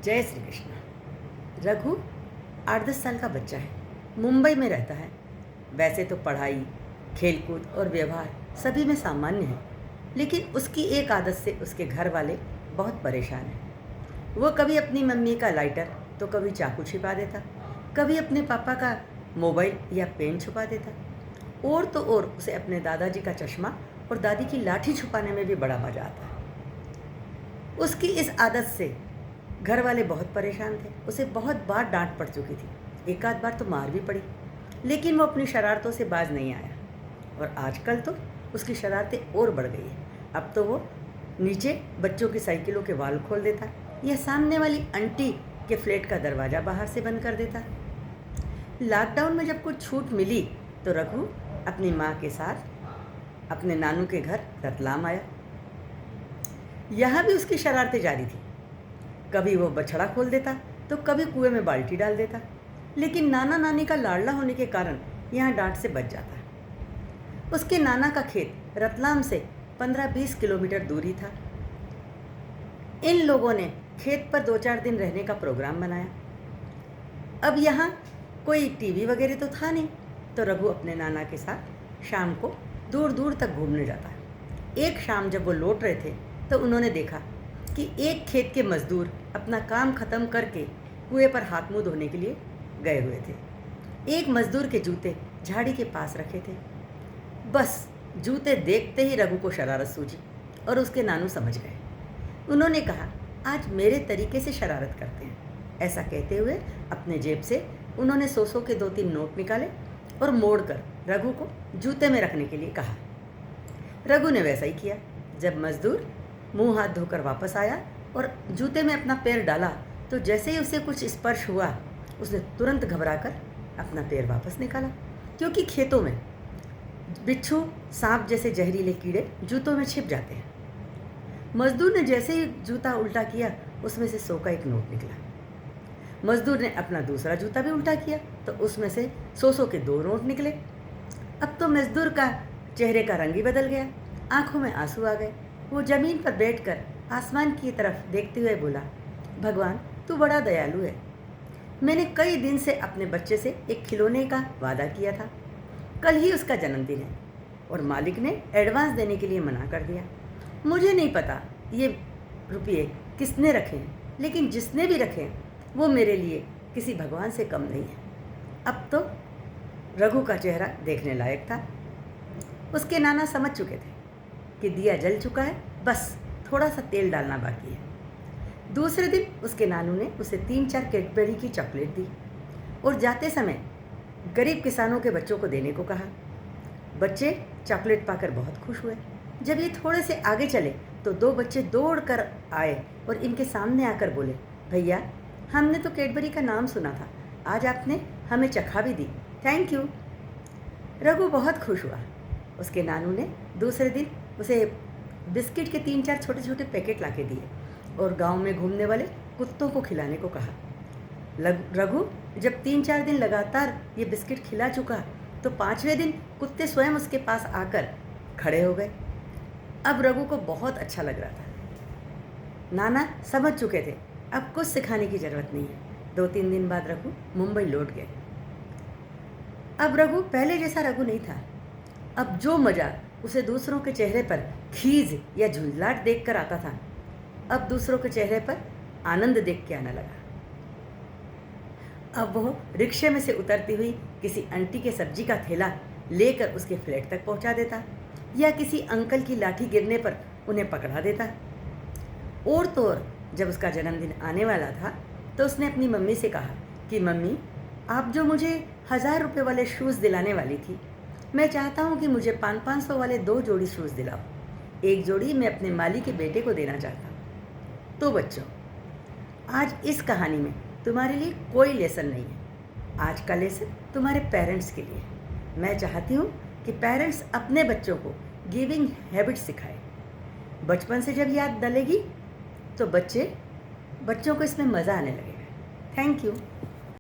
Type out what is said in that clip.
जय श्री कृष्ण। रघु 8-10 साल का बच्चा है, मुंबई में रहता है। वैसे तो पढ़ाई, खेलकूद और व्यवहार सभी में सामान्य है, लेकिन उसकी एक आदत से उसके घर वाले बहुत परेशान हैं। वो कभी अपनी मम्मी का लाइटर तो कभी चाकू छिपा देता, कभी अपने पापा का मोबाइल या पेन छुपा देता, और तो और उसे अपने दादाजी का चश्मा और दादी की लाठी छुपाने में भी बड़ा मजा आता है। उसकी इस आदत से घर वाले बहुत परेशान थे। उसे बहुत बार डांट पड़ चुकी थी, एक आध बार तो मार भी पड़ी, लेकिन वो अपनी शरारतों से बाज नहीं आया। और आजकल तो उसकी शरारतें और बढ़ गई है। अब तो वो नीचे बच्चों की साइकिलों के वाल खोल देता या सामने वाली आंटी के फ्लैट का दरवाज़ा बाहर से बंद कर देता। लॉकडाउन में जब कुछ छूट मिली तो रघु अपनी माँ के साथ अपने नानू के घर रतलाम आया। यहाँ भी उसकी शरारतें जारी थी। कभी वो बछड़ा खोल देता तो कभी कुएं में बाल्टी डाल देता, लेकिन नाना नानी का लाडला होने के कारण यहाँ डांट से बच जाता। उसके नाना का खेत रतलाम से 15-20 किलोमीटर दूरी था। इन लोगों ने खेत पर 2-4 दिन रहने का प्रोग्राम बनाया। अब यहाँ कोई टीवी वगैरह तो था नहीं, तो रघु अपने नाना के साथ शाम को दूर दूर तक घूमने जाता। एक शाम जब वो लौट रहे थे तो उन्होंने देखा कि एक खेत के मजदूर अपना काम ख़त्म करके कुएं पर हाथ मुंह धोने के लिए गए हुए थे। एक मजदूर के जूते झाड़ी के पास रखे थे। बस जूते देखते ही रघु को शरारत सूझी और उसके नानू समझ गए। उन्होंने कहा, आज मेरे तरीके से शरारत करते हैं। ऐसा कहते हुए अपने जेब से उन्होंने 100 के 2-3 नोट निकाले और मोड़कर रघु को जूते में रखने के लिए कहा। रघु ने वैसा ही किया। जब मजदूर मुंह हाथ धोकर वापस आया और जूते में अपना पैर डाला तो जैसे ही उसे कुछ स्पर्श हुआ, उसने तुरंत घबराकर अपना पैर वापस निकाला, क्योंकि खेतों में बिच्छू, सांप जैसे जहरीले कीड़े जूतों में छिप जाते हैं। मजदूर ने जैसे ही जूता उल्टा किया, उसमें से 100 का एक नोट निकला। मजदूर ने अपना दूसरा जूता भी उल्टा किया तो उसमें से 100 के 2 नोट निकले। अब तो मजदूर का चेहरे का रंग ही बदल गया, आंखों में आंसू आ गए। वो जमीन पर बैठकर आसमान की तरफ देखते हुए बोला, भगवान तू बड़ा दयालु है। मैंने कई दिन से अपने बच्चे से एक खिलौने का वादा किया था। कल ही उसका जन्मदिन है और मालिक ने एडवांस देने के लिए मना कर दिया। मुझे नहीं पता ये रुपये किसने रखे हैं, लेकिन जिसने भी रखे हैं वो मेरे लिए किसी भगवान से कम नहीं है। अब तो रघु का चेहरा देखने लायक था। उसके नाना समझ चुके थे कि दिया जल चुका है, बस थोड़ा सा तेल डालना बाकी है। दूसरे दिन उसके नानू ने उसे 3-4 कैडबरी की चॉकलेट दी और जाते समय गरीब किसानों के बच्चों को देने को कहा। बच्चे चॉकलेट पाकर बहुत खुश हुए। जब ये थोड़े से आगे चले तो 2 बच्चे दौड़ कर आए और इनके सामने आकर बोले, भैया हमने तो कैडबरी का नाम सुना था, आज आपने हमें चखा भी दी, थैंक यू। रघु बहुत खुश हुआ। उसके नानू ने दूसरे दिन उसे बिस्किट के 3-4 छोटे छोटे पैकेट लाके दिए और गांव में घूमने वाले कुत्तों को खिलाने को कहा। रघु जब 3-4 दिन लगातार ये बिस्किट खिला चुका तो 5वें दिन कुत्ते स्वयं उसके पास आकर खड़े हो गए। अब रघु को बहुत अच्छा लग रहा था। नाना समझ चुके थे, अब कुछ सिखाने की ज़रूरत नहीं है। 2-3 दिन बाद रघु मुंबई लौट गए। अब रघु पहले जैसा रघु नहीं था। अब जो मज़ा उसे दूसरों के चेहरे पर खीज या झुंझलाहट देखकर आता था, अब दूसरों के चेहरे पर आनंद देख के आने लगा। अब वो रिक्शे में से उतरती हुई किसी आंटी के सब्जी का थैला लेकर उसके फ्लैट तक पहुंचा देता या किसी अंकल की लाठी गिरने पर उन्हें पकड़ा देता। और तो और जब उसका जन्मदिन आने वाला था तो उसने अपनी मम्मी से कहा कि मम्मी, आप जो मुझे 1000 रुपये वाले शूज़ दिलाने वाली थी, मैं चाहता हूँ कि मुझे 500-500 वाले 2 जोड़ी शूज़ दिलाओ। एक जोड़ी मैं अपने माली के बेटे को देना चाहता हूँ। तो बच्चों, आज इस कहानी में तुम्हारे लिए कोई लेसन नहीं है। आज का लेसन तुम्हारे पेरेंट्स के लिए है। मैं चाहती हूँ कि पेरेंट्स अपने बच्चों को गिविंग हैबिट सिखाएं। बचपन से जब याद डलेगी तो बच्चों को इसमें मज़ा आने लगेगा। Thank you.